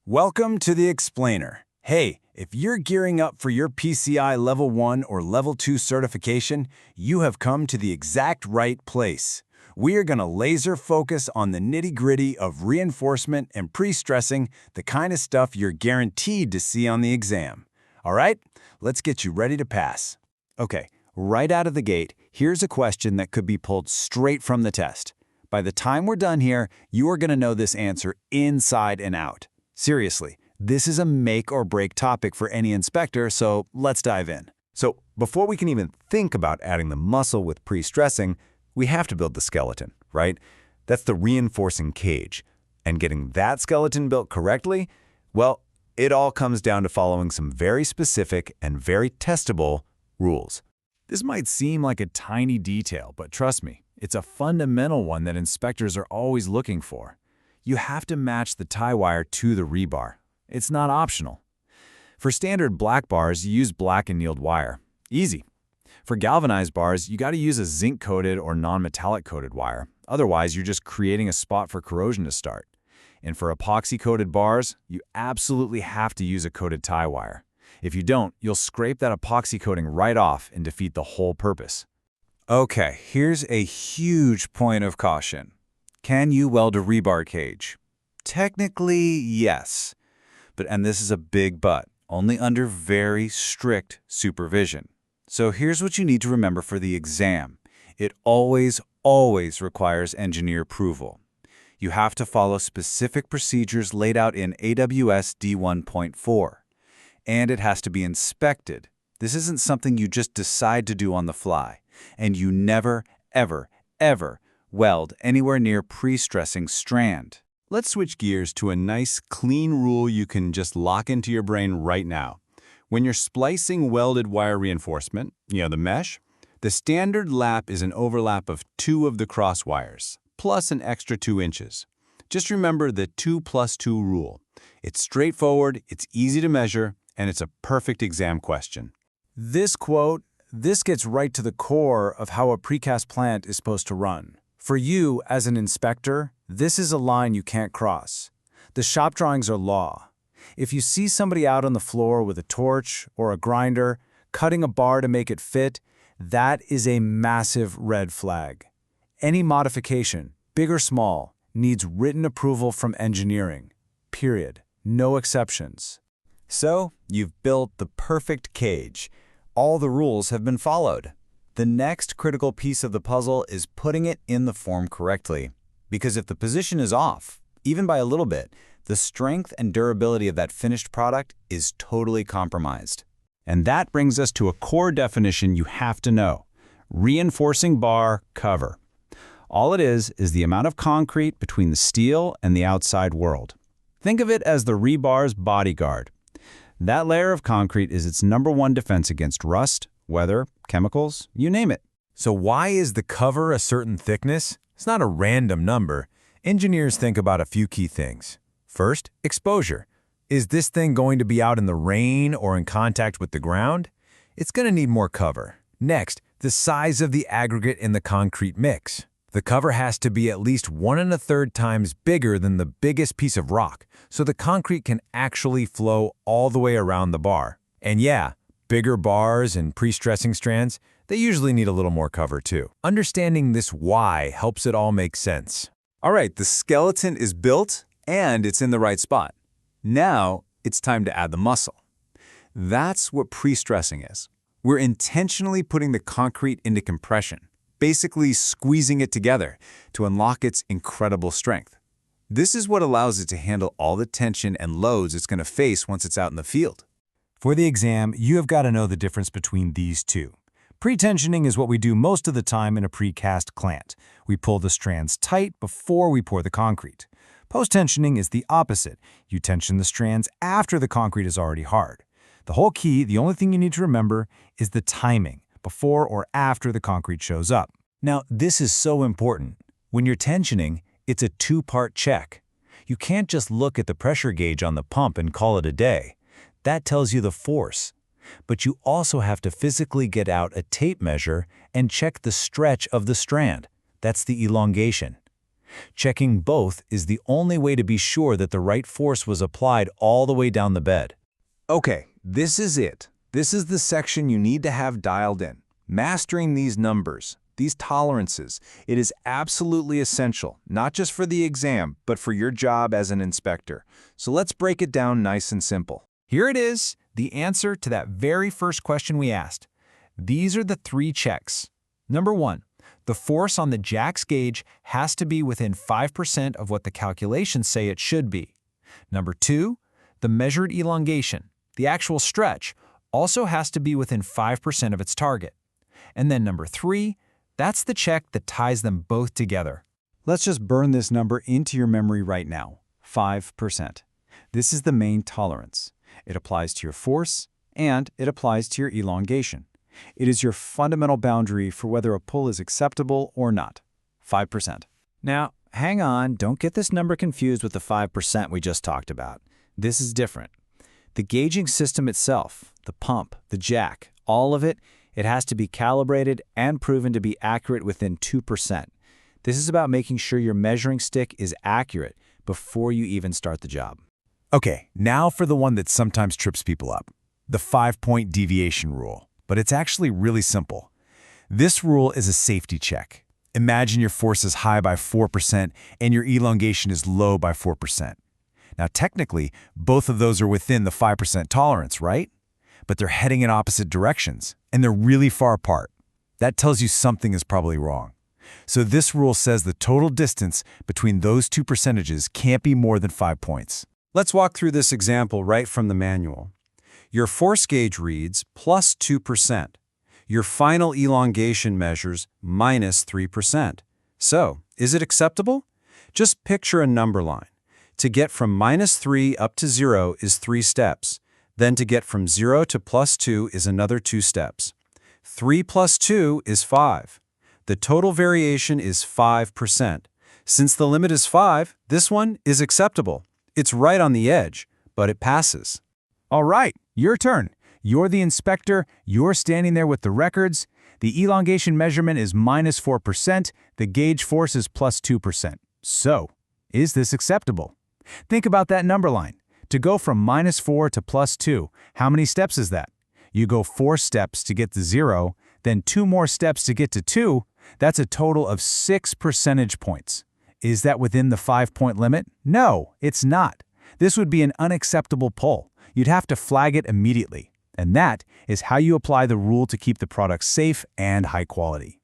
Welcome to the Explainer. Hey, if you're gearing up for your PCI Level 1 or Level 2 certification, you have come to the exact right place. We are going to laser focus on the nitty-gritty of reinforcement and pre-stressing, the kind of stuff you're guaranteed to see on the exam. All right, let's get you ready to pass. Okay, right out of the gate, here's a question that could be pulled straight from the test. By the time we're done here, you are going to know this answer inside and out. Seriously, this is a make-or-break topic for any inspector, so let's dive in. So before we can even think about adding the muscle with pre-stressing, we have to build the skeleton, right? That's the reinforcing cage. And getting that skeleton built correctly, well, it all comes down to following some very specific and very testable rules. This might seem like a tiny detail, but trust me, it's a fundamental one that inspectors are always looking for. You have to match the tie wire to the rebar. It's not optional. For standard black bars, you use black annealed wire. Easy. For galvanized bars, you got to use a zinc-coated or non-metallic-coated wire. Otherwise, you're just creating a spot for corrosion to start. And for epoxy-coated bars, you absolutely have to use a coated tie wire. If you don't, you'll scrape that epoxy coating right off and defeat the whole purpose. Okay, here's a huge point of caution. Can you weld a rebar cage? Technically, yes. And this is a big but, only under very strict supervision. So here's what you need to remember for the exam. It always requires engineer approval. You have to follow specific procedures laid out in AWS D1.4. And it has to be inspected. This isn't something you just decide to do on the fly. And you never, ever weld anywhere near pre-stressing strand. Let's switch gears to a nice, clean rule you can just lock into your brain right now. When you're splicing welded wire reinforcement, the mesh, the standard lap is an overlap of 2 of the cross wires, plus an extra 2 inches. Just remember the 2 + 2 rule. It's straightforward, it's easy to measure, and it's a perfect exam question. This gets right to the core of how a precast plant is supposed to run. For you, as an inspector, this is a line you can't cross. The shop drawings are law. If you see somebody out on the floor with a torch or a grinder, cutting a bar to make it fit, that is a massive red flag. Any modification, big or small, needs written approval from engineering. Period. No exceptions. So, you've built the perfect cage. All the rules have been followed. The next critical piece of the puzzle is putting it in the form correctly. Because if the position is off, even by a little bit, the strength and durability of that finished product is totally compromised. And that brings us to a core definition you have to know. Reinforcing bar cover. All it is the amount of concrete between the steel and the outside world. Think of it as the rebar's bodyguard. That layer of concrete is its #1 defense against rust, weather, chemicals, you name it. So why is the cover a certain thickness? It's not a random number. Engineers think about a few key things. First, exposure. Is this thing going to be out in the rain or in contact with the ground? It's going to need more cover. Next, the size of the aggregate in the concrete mix. The cover has to be at least 1 1/3 times bigger than the biggest piece of rock, so the concrete can actually flow all the way around the bar. And yeah, bigger bars and pre-stressing strands, they usually need a little more cover too. Understanding this why helps it all make sense. All right, the skeleton is built and it's in the right spot. Now, it's time to add the muscle. That's what pre-stressing is. We're intentionally putting the concrete into compression, basically squeezing it together to unlock its incredible strength. This is what allows it to handle all the tension and loads it's going to face once it's out in the field. For the exam, you have got to know the difference between these two. Pre-tensioning is what we do most of the time in a precast clant. We pull the strands tight before we pour the concrete. Post-tensioning is the opposite. You tension the strands after the concrete is already hard. The whole key, the only thing you need to remember, is the timing, before or after the concrete shows up. Now, this is so important. When you're tensioning, it's a 2-part check. You can't just look at the pressure gauge on the pump and call it a day. That tells you the force. But you also have to physically get out a tape measure and check the stretch of the strand. That's the elongation. Checking both is the only way to be sure that the right force was applied all the way down the bed. Okay, this is it. This is the section you need to have dialed in. Mastering these numbers, these tolerances, it is absolutely essential, not just for the exam, but for your job as an inspector. So let's break it down nice and simple. Here it is, the answer to that very first question we asked. These are the 3 checks. Number 1, the force on the jack's gauge has to be within 5% of what the calculations say it should be. Number 2, the measured elongation, the actual stretch, also has to be within 5% of its target. And then number 3, that's the check that ties them both together. Let's just burn this number into your memory right now, 5%. This is the main tolerance. It applies to your force, and it applies to your elongation. It is your fundamental boundary for whether a pull is acceptable or not, 5%. Now, hang on, don't get this number confused with the 5% we just talked about. This is different. The gauging system itself, the pump, the jack, all of it, it has to be calibrated and proven to be accurate within 2%. This is about making sure your measuring stick is accurate before you even start the job. Okay, now for the one that sometimes trips people up, the 5-point deviation rule. But it's actually really simple. This rule is a safety check. Imagine your force is high by 4% and your elongation is low by 4%. Now, technically, both of those are within the 5% tolerance, right? But they're heading in opposite directions, and they're really far apart. That tells you something is probably wrong. So this rule says the total distance between those 2 percentages can't be more than 5 points. Let's walk through this example right from the manual. Your force gauge reads plus 2%. Your final elongation measures minus 3%. So, is it acceptable? Just picture a number line. To get from minus 3 up to 0 is 3 steps. Then to get from 0 to plus 2 is another 2 steps. 3 plus 2 is 5. The total variation is 5%. Since the limit is 5, this one is acceptable. It's right on the edge, but it passes. All right, your turn. You're the inspector, you're standing there with the records. The elongation measurement is minus 4%, the gauge force is plus 2%. So, is this acceptable? Think about that number line. To go from minus 4 to plus 2, how many steps is that? You go 4 steps to get to 0, then 2 more steps to get to 2. That's a total of 6 percentage points. Is that within the 5-point limit? No, it's not. This would be an unacceptable pull. You'd have to flag it immediately. And that is how you apply the rule to keep the product safe and high quality.